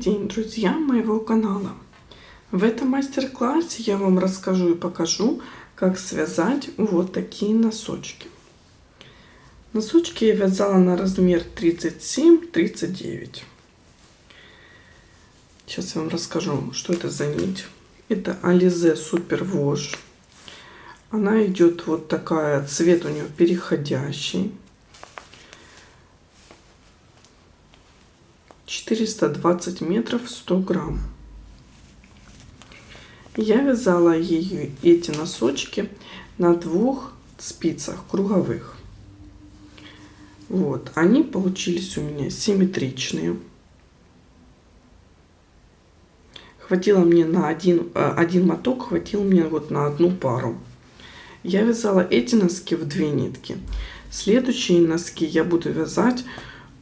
день, друзья моего канала! В этом мастер-классе я вам расскажу и покажу, как связать вот такие носочки. Носочки я вязала на размер 37-39. Сейчас я вам расскажу, что это за нить. Это Alize Super Wash. Она идет вот такая, цвет у нее переходящий. 420 метров, 100 грамм. Я вязала эти носочки на 2 спицах круговых. Вот, они получились у меня симметричные. Хватило мне на один моток, хватил мне вот на одну пару. Я вязала эти носки в 2 нитки. Следующие носки я буду вязать,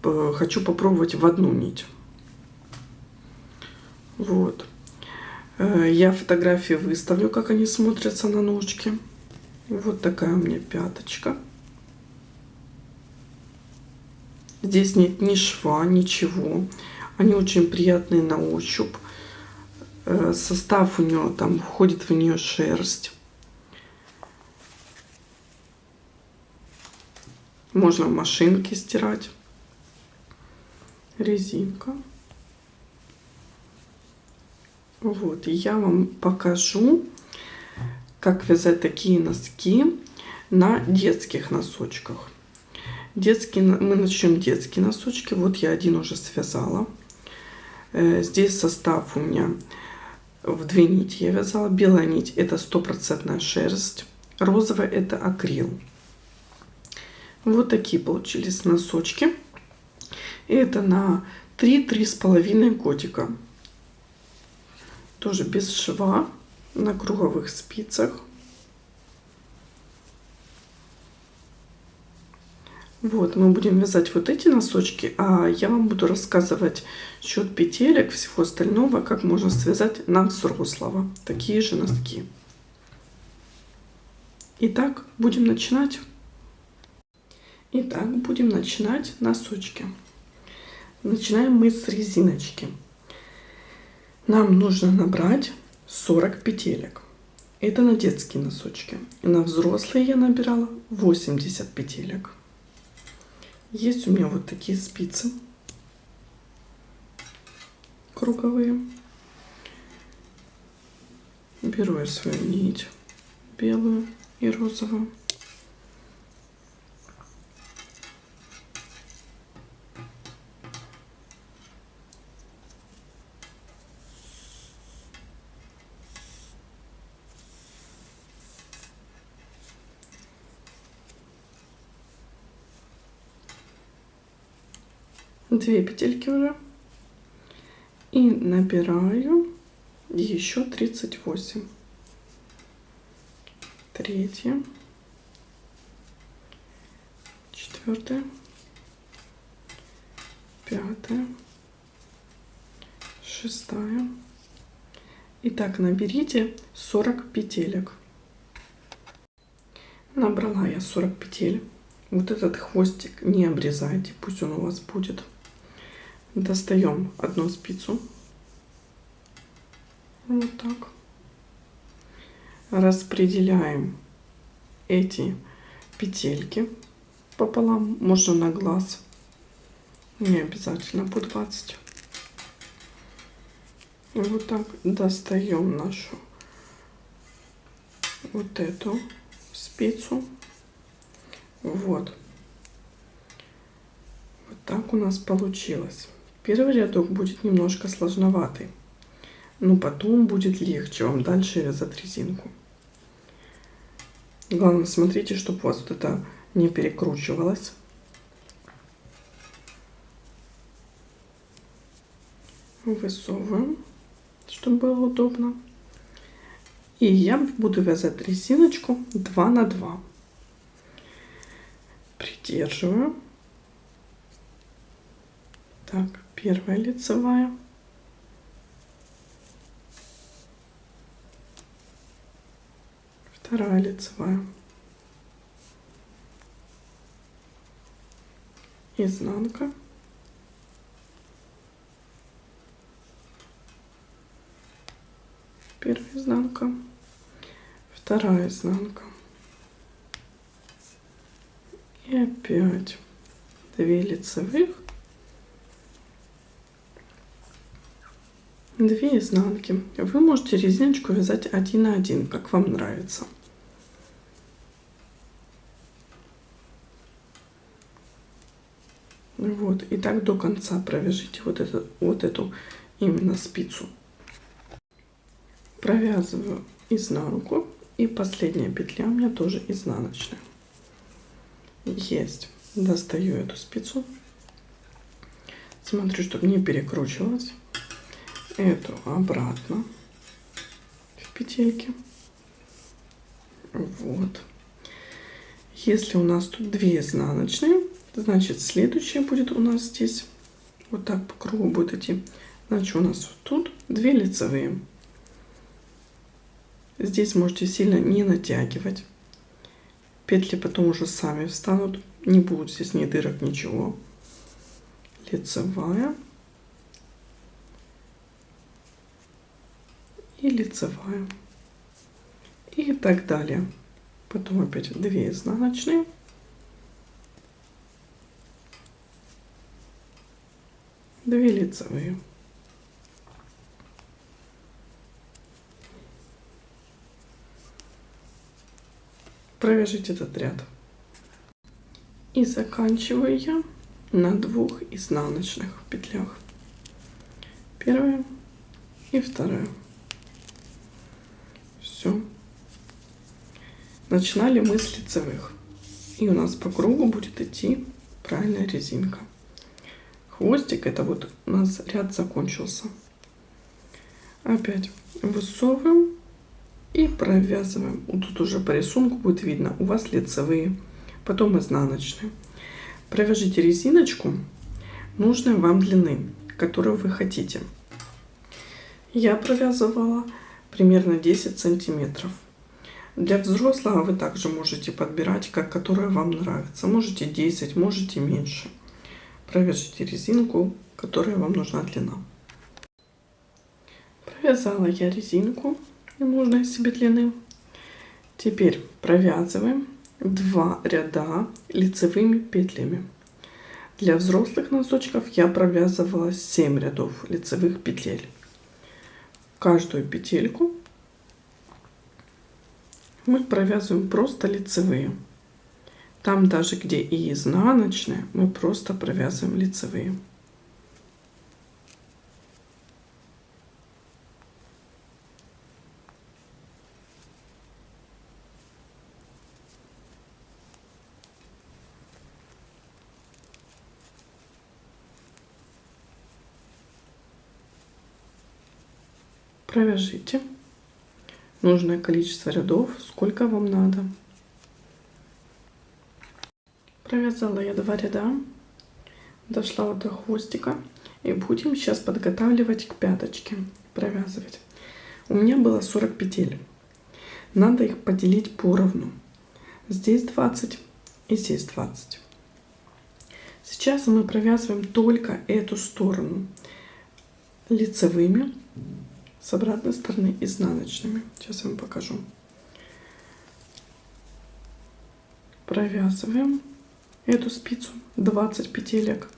хочу попробовать в 1 нить. Вот. Я фотографии выставлю, как они смотрятся на ножке. Вот такая у меня пяточка. Здесь нет ни шва, ничего. Они очень приятные на ощупь. Состав у нее, там входит в нее шерсть. Можно в машинке стирать. Резинка. Вот, и я вам покажу, как вязать такие носки на детских носочках. Мы начнем детские носочки. Вот я один уже связала. Здесь состав у меня в 2 нити я вязала. Белая нить это 100% шерсть, розовая это акрил. Вот такие получились носочки. Это на 3-3,5 годика. Тоже без шва, на круговых спицах. Вот, мы будем вязать вот эти носочки, а я вам буду рассказывать счет петелек, всего остального, как можно связать на взрослого такие же носки. Итак, будем начинать. Итак, будем начинать носочки. Начинаем мы с резиночки. Нам нужно набрать 40 петелек. Это на детские носочки. На взрослые я набирала 80 петелек. Есть у меня вот такие спицы круговые. Беру я свою нить белую и розовую. Две петельки уже. И набираю еще 38. Третья. Четвертая. Пятая. Шестая. Итак, наберите 40 петелек. Набрала я 40 петель. Вот этот хвостик не обрезайте, пусть он у вас будет. Достаем одну спицу. Вот так. Распределяем эти петельки пополам. Можно на глаз. Не обязательно по 20. И вот так достаем нашу вот эту спицу. Вот. Вот так у нас получилось. Первый рядок будет немножко сложноватый, но потом будет легче вам дальше вязать резинку. Главное, смотрите, чтобы у вас вот это не перекручивалось. Высовываем, чтобы было удобно. И я буду вязать резиночку 2 на 2. Придерживаю. Так, первая лицевая. Вторая лицевая. Изнанка. Первая изнанка, вторая изнанка. И опять 2 лицевых, 2 изнанки. Вы можете резиночку вязать 1 на 1, как вам нравится. Вот, и так до конца провяжите вот эту именно спицу. Провязываю изнанку, и последняя петля у меня тоже изнаночная. Есть. Достаю эту спицу. Смотрю, чтобы не перекручивалась. Эту обратно в петельки. Вот. Если у нас тут 2 изнаночные, значит следующая будет у нас здесь. Вот так по кругу будет идти. Значит у нас вот тут 2 лицевые. Здесь можете сильно не натягивать. Петли потом уже сами встанут. Не будет здесь ни дырок, ничего. Лицевая. И лицевая. И так далее. Потом опять 2 изнаночные. Две лицевые. Провяжите этот ряд. И заканчиваю я на 2 изнаночных петлях. Первая и вторая. Все. Начинали мы с лицевых. И у нас по кругу будет идти правильная резинка. Хвостик, это вот у нас ряд закончился. Опять высовываем и провязываем. Вот тут уже по рисунку будет видно, у вас лицевые, потом изнаночные. Провяжите резиночку нужной вам длины, которую вы хотите. Я провязывала примерно 10 сантиметров. Для взрослого вы также можете подбирать, которая вам нравится. Можете 10, можете меньше. Провяжите резинку, которая вам нужна длина. Провязала я резинку нужной себе длины. Теперь провязываем 2 ряда лицевыми петлями. Для взрослых носочков я провязывала 7 рядов лицевых петель. Каждую петельку мы провязываем просто лицевые. Там даже где и изнаночные, мы просто провязываем лицевые. Провяжите нужное количество рядов, сколько вам надо. Провязала я 2 ряда, дошла вот до хвостика, и будем сейчас подготавливать к пяточке, провязывать. У меня было 40 петель, надо их поделить поровну. Здесь 20 и здесь 20. Сейчас мы провязываем только эту сторону лицевыми, с обратной стороны изнаночными. Сейчас я вам покажу. Провязываем эту спицу 20 петелек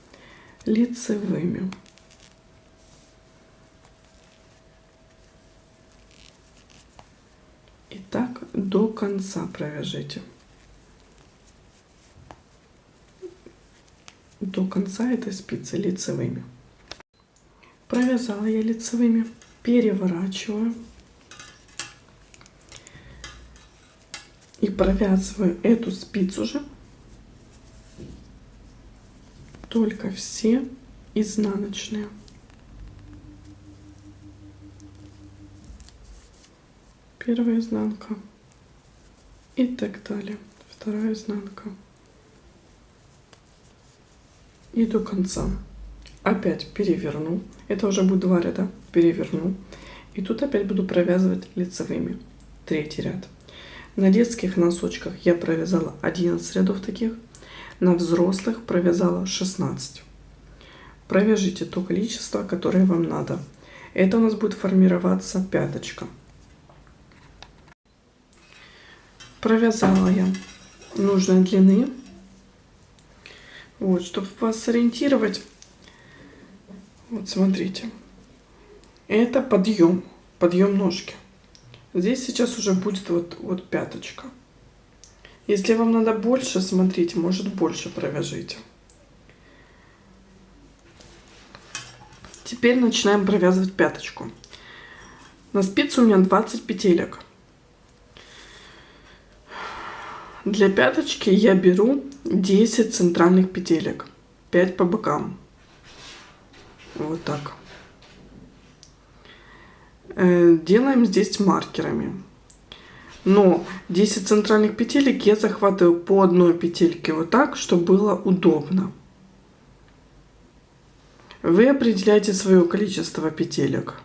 лицевыми. И так до конца провяжите. До конца этой спицы лицевыми. Провязала я лицевыми. Переворачиваю и провязываю эту спицу же, только все изнаночные. Первая изнанка и так далее. Вторая изнанка и до конца. Опять переверну. Это уже будет 2 ряда. Переверну. И тут опять буду провязывать лицевыми. 3-й ряд. На детских носочках я провязала 11 рядов таких. На взрослых провязала 16. Провяжите то количество, которое вам надо. Это у нас будет формироваться пяточка. провязала я нужной длины. Вот, чтобы вас сориентировать. Вот смотрите. Это подъем ножки. Здесь сейчас уже будет вот пяточка. Если вам надо больше, смотрите, может больше провяжите. Теперь начинаем провязывать пяточку. На спице у меня 20 петелек. Для пяточки я беру 10 центральных петелек, 5 по бокам. Вот так. Делаем здесь маркерами. Но 10 центральных петелек я захватываю по одной петельке вот так, чтобы было удобно. Вы определяете свое количество петелек.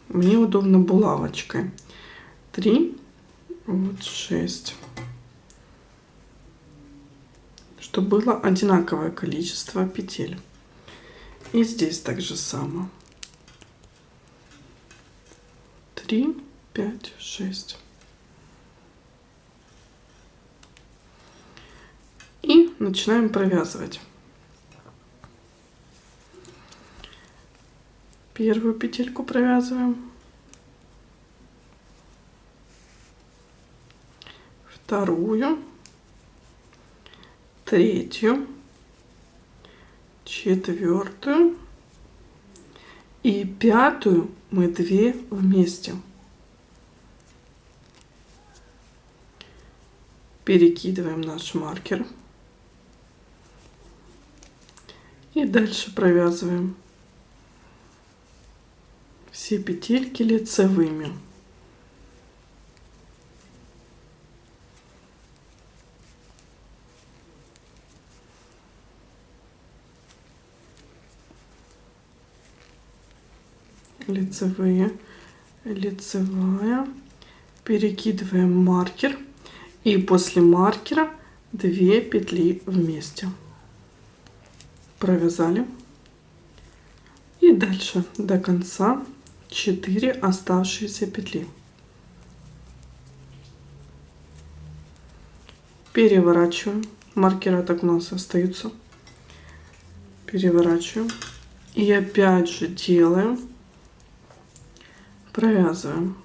Мне удобно булавочкой. 3, вот 6. Чтобы было одинаковое количество петель. И здесь также само. 3, 5, 6. И начинаем провязывать. Первую петельку провязываем. Вторую. Третью. Четвертую. И пятую мы 2 вместе. Перекидываем наш маркер. И дальше провязываем все петельки лицевыми. Лицевые, лицевая, перекидываем маркер и после маркера 2 петли вместе. Провязали. И дальше до конца 4 оставшиеся петли. Переворачиваем. Маркера так у нас остаются. Переворачиваем. И опять же делаем. Провязываем.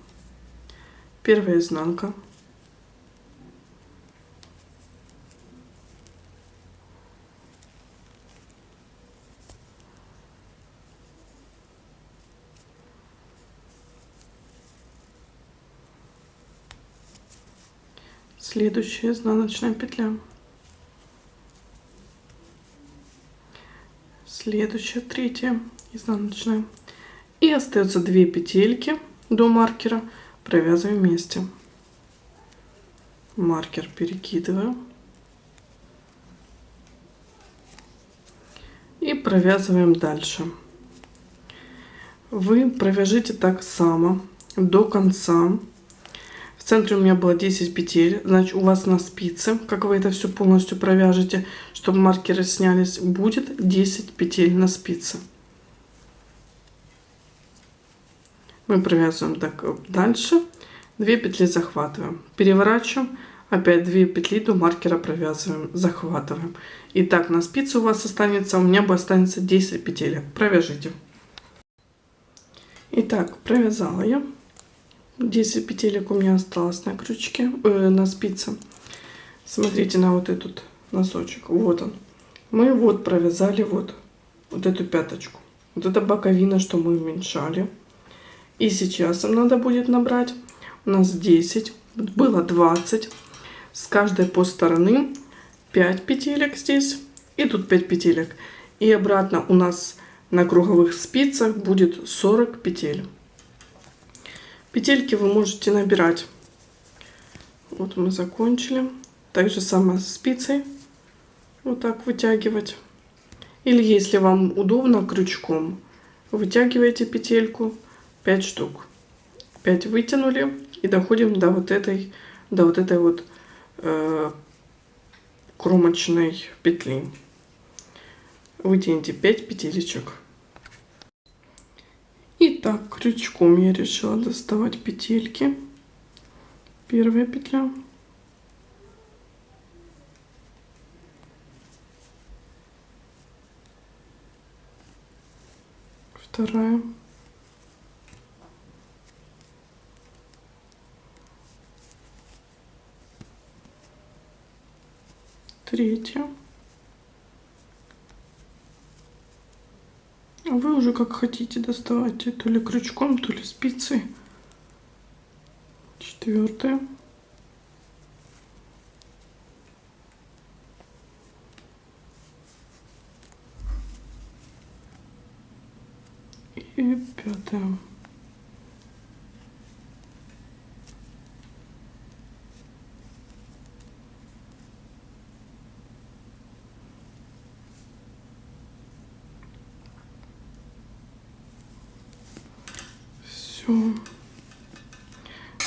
Первая изнанка. Следующая изнаночная петля. Следующая, третья изнаночная. И остается 2 петельки до маркера. Провязываем вместе. Маркер перекидываем. И провязываем дальше. Вы провяжите так само до конца. В центре у меня было 10 петель. Значит, у вас на спице, как вы это все полностью провяжете, чтобы маркеры снялись, будет 10 петель на спице. Мы провязываем так дальше. 2 петли захватываем. Переворачиваем. Опять 2 петли до маркера провязываем. Захватываем. И так на спице у вас останется, у меня бы останется 10 петель. Провяжите. Итак, провязала я. 10 петелек у меня осталось на крючке, на спице. Смотрите на вот этот носочек. Вот он. Мы вот провязали вот эту пяточку. Вот это боковина, что мы уменьшали. И сейчас нам надо будет набрать. У нас 10. Было 20. С каждой по стороны 5 петелек здесь. И тут 5 петелек. И обратно у нас на круговых спицах будет 40 петель. Петельки вы можете набирать. Вот мы закончили. Так же самое с спицей. Вот так вытягивать. Или если вам удобно крючком, вытягиваете петельку 5 штук. 5 вытянули и доходим до вот этой вот кромочной петли. Вытяните 5 петелечек. Итак, Крючком я решила доставать петельки. Первая петля. Вторая. Третья. А вы уже как хотите доставайте, то ли крючком, то ли спицей. Четвертая. И пятая. Все.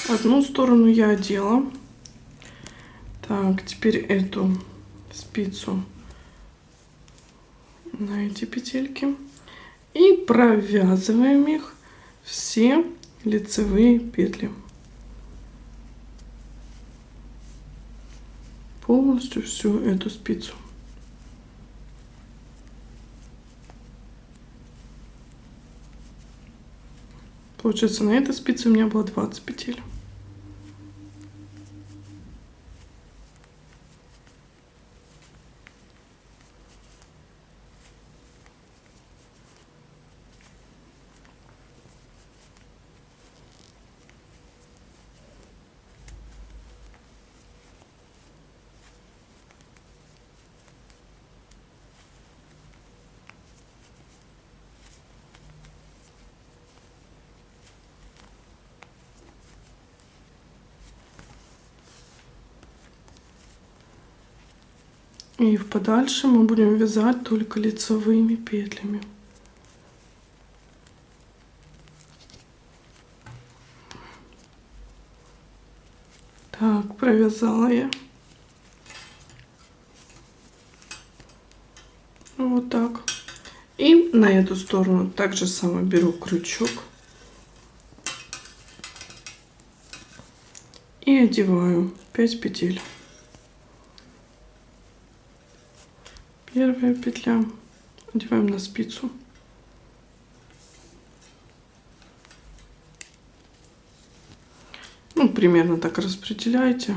Одну сторону я одела. Так, теперь эту спицу на эти петельки. И провязываем их все лицевые петли. Полностью всю эту спицу. Получается, на этой спице у меня было 20 петель. И в подальше мы будем вязать только лицевыми петлями. Так, провязала я. Вот так. И на эту сторону так же самое беру крючок. И одеваю 5 петель. Первая петля. Одеваем на спицу. Ну, примерно так распределяйте.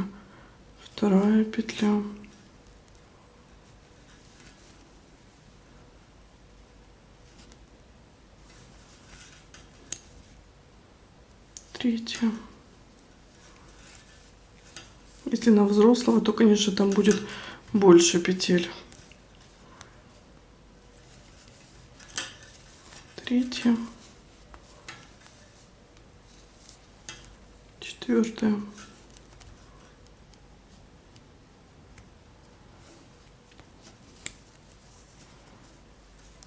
Вторая петля. Третья. Если на взрослого, то, конечно, там будет больше петель. Третья. Четвертая.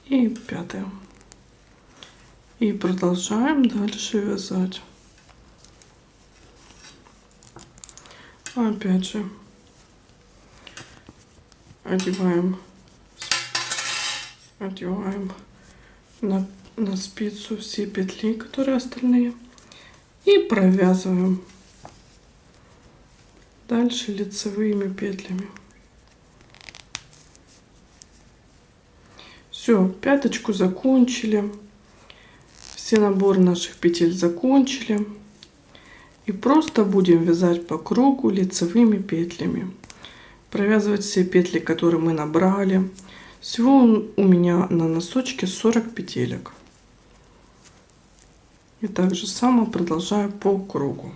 И пятая. И продолжаем дальше вязать. Опять же одеваем на спицу все петли, которые остальные, и провязываем дальше лицевыми петлями. Все, пяточку закончили, все наборы наших петель закончили. И просто будем вязать по кругу лицевыми петлями. Провязывать все петли, которые мы набрали. Всего у меня на носочке 40 петелек. И так же само продолжаю по кругу.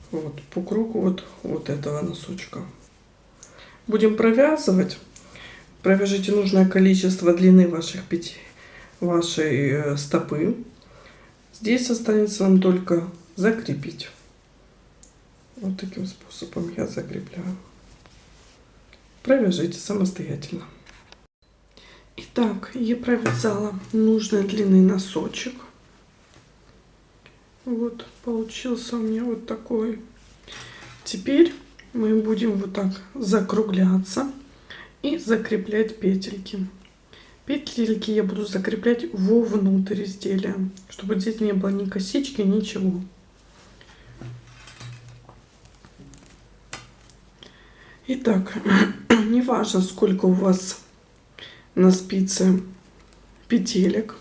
Вот, по кругу вот этого носочка. Будем провязывать. Провяжите нужное количество длины ваших петель, вашей стопы. Здесь останется вам только закрепить. Вот таким способом я закрепляю. Провяжите самостоятельно. Итак, я провязала нужной длины носочек. Вот получился у меня вот такой. Теперь мы будем вот так закругляться и закреплять петельки. Петельки я буду закреплять вовнутрь изделия, чтобы здесь не было ни косички, ничего. Итак, не важно, сколько у вас на спице петелек,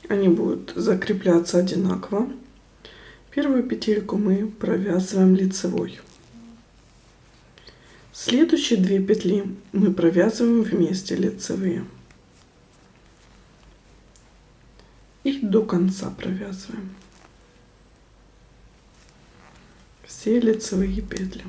они будут закрепляться одинаково. Первую петельку мы провязываем лицевой. Следующие 2 петли мы провязываем вместе лицевые. И до конца провязываем все лицевые петли.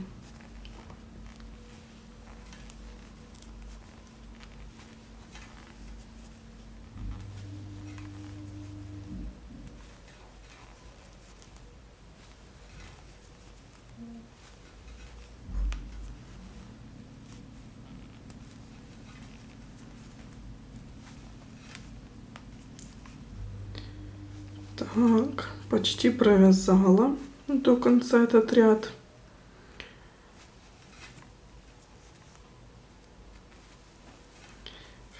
Так, почти провязала до конца этот ряд.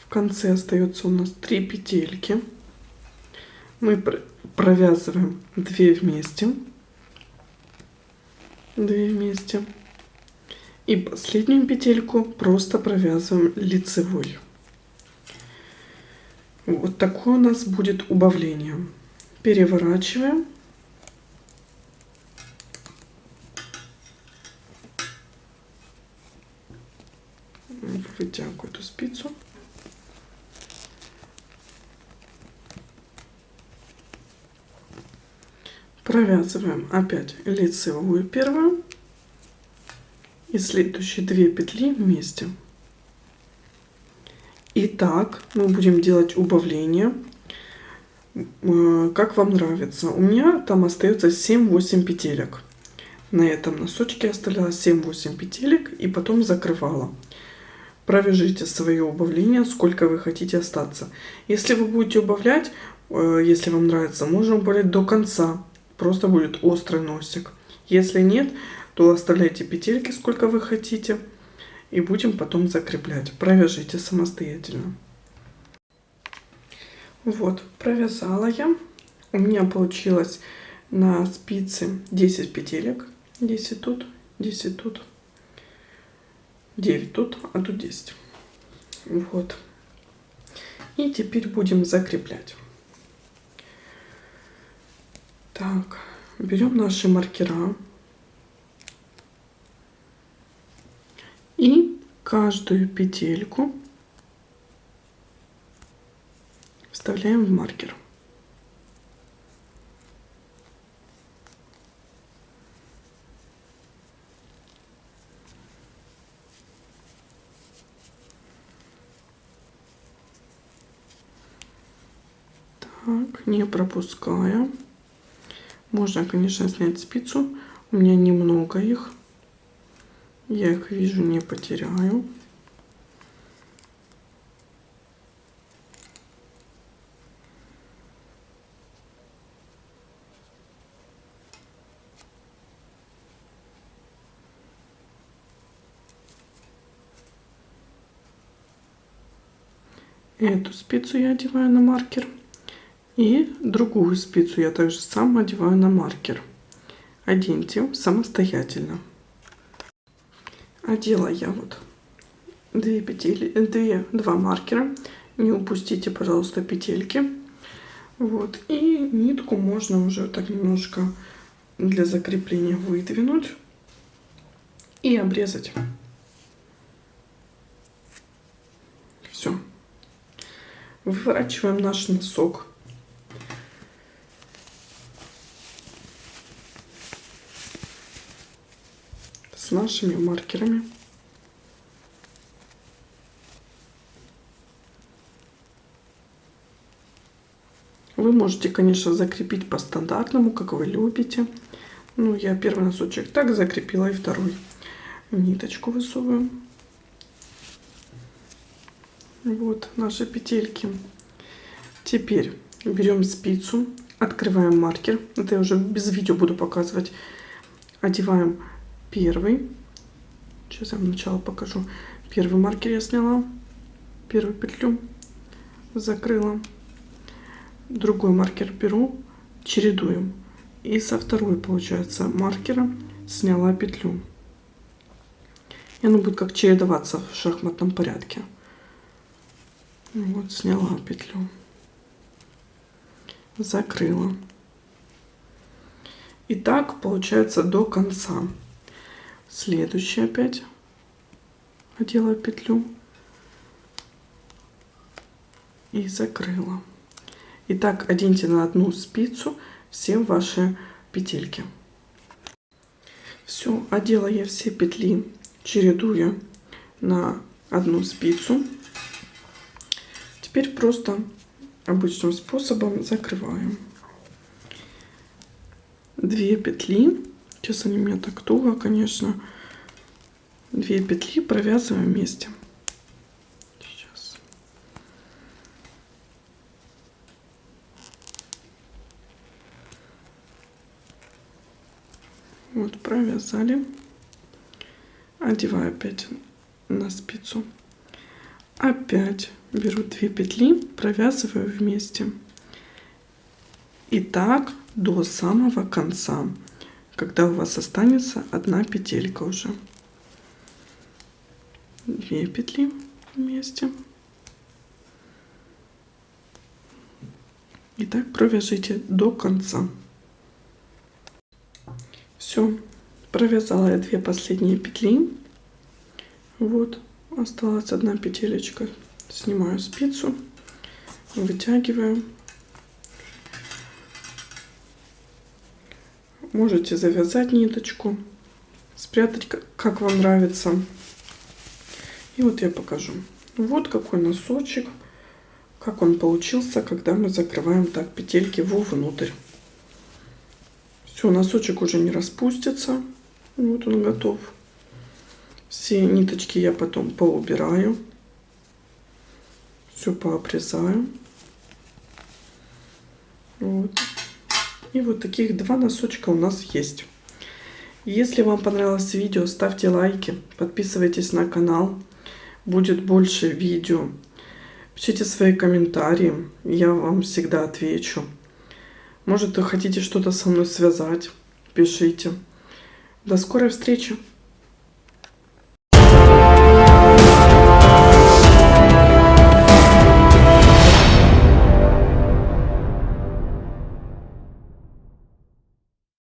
В конце остается у нас 3 петельки. Мы провязываем 2 вместе. 2 вместе. И последнюю петельку просто провязываем лицевой. Вот такое у нас будет убавление. Переворачиваем. Вытягиваю эту спицу. Провязываем опять лицевую первую и следующие 2 петли вместе. Итак, мы будем делать убавление, как вам нравится. У меня там остается 7-8 петелек. На этом носочке я оставляла 7-8 петелек и потом закрывала. Провяжите свое убавление, сколько вы хотите остаться. Если вы будете убавлять, если вам нравится, можно убавлять до конца. Просто будет острый носик. Если нет, то оставляйте петельки, сколько вы хотите. И будем потом закреплять. Провяжите самостоятельно. Вот, провязала я. У меня получилось на спице 10 петелек. 10 тут, 10 тут, 9 тут, а тут 10. Вот. И теперь будем закреплять. Так, берем наши маркера. И каждую петельку вставляем в маркер. Так, не пропуская. Можно, конечно, снять спицу. У меня немного их. Я их вижу, не потеряю. Эту спицу я одеваю на маркер. И другую спицу я также сама одеваю на маркер. Оденьте самостоятельно. Одела я вот 2 петли, 2 маркера. Не упустите, пожалуйста, петельки. Вот. И нитку можно уже так немножко для закрепления выдвинуть и обрезать. Все. Выворачиваем наш носок. С нашими маркерами. Вы можете, конечно, закрепить по стандартному, как вы любите. Ну, я первый носочек так закрепила и второй. Ниточку высовываем. Вот наши петельки. Теперь берем спицу, открываем маркер. Это я уже без видео буду показывать. Одеваем первый. Сейчас я вам сначала покажу. Первый маркер я сняла. первую петлю, закрыла, другой маркер беру, чередуем, и со второй, получается, маркера сняла петлю. И оно будет как чередоваться в шахматном порядке. Вот, сняла петлю, закрыла. И так получается до конца. Следующий опять одела петлю и закрыла. И так оденьте на одну спицу все ваши петельки. Все, одела я все петли, чередуя на одну спицу. Теперь просто обычным способом закрываем. 2 петли, сейчас они у меня так туго, конечно, 2 петли провязываем вместе. Сейчас. Вот, провязали. Одеваю опять на спицу. Опять беру 2 петли, провязываю вместе. И так до самого конца, когда у вас останется одна петелька уже. 2 петли вместе. И так провяжите до конца. Все, провязала я 2 последние петли. Вот, осталась одна петелечка. Снимаю спицу, вытягиваю. Можете завязать ниточку, спрятать, как вам нравится. И вот я покажу. Вот какой носочек, как он получился, когда мы закрываем так петельки вовнутрь. Все, носочек уже не распустится. Вот он готов. Все ниточки я потом поубираю. Все пообрезаю. Вот. И вот таких 2 носочка у нас есть. Если вам понравилось видео, ставьте лайки, подписывайтесь на канал. Будет больше видео. Пишите свои комментарии, я вам всегда отвечу. Может, вы хотите что-то со мной связать, пишите. До скорой встречи!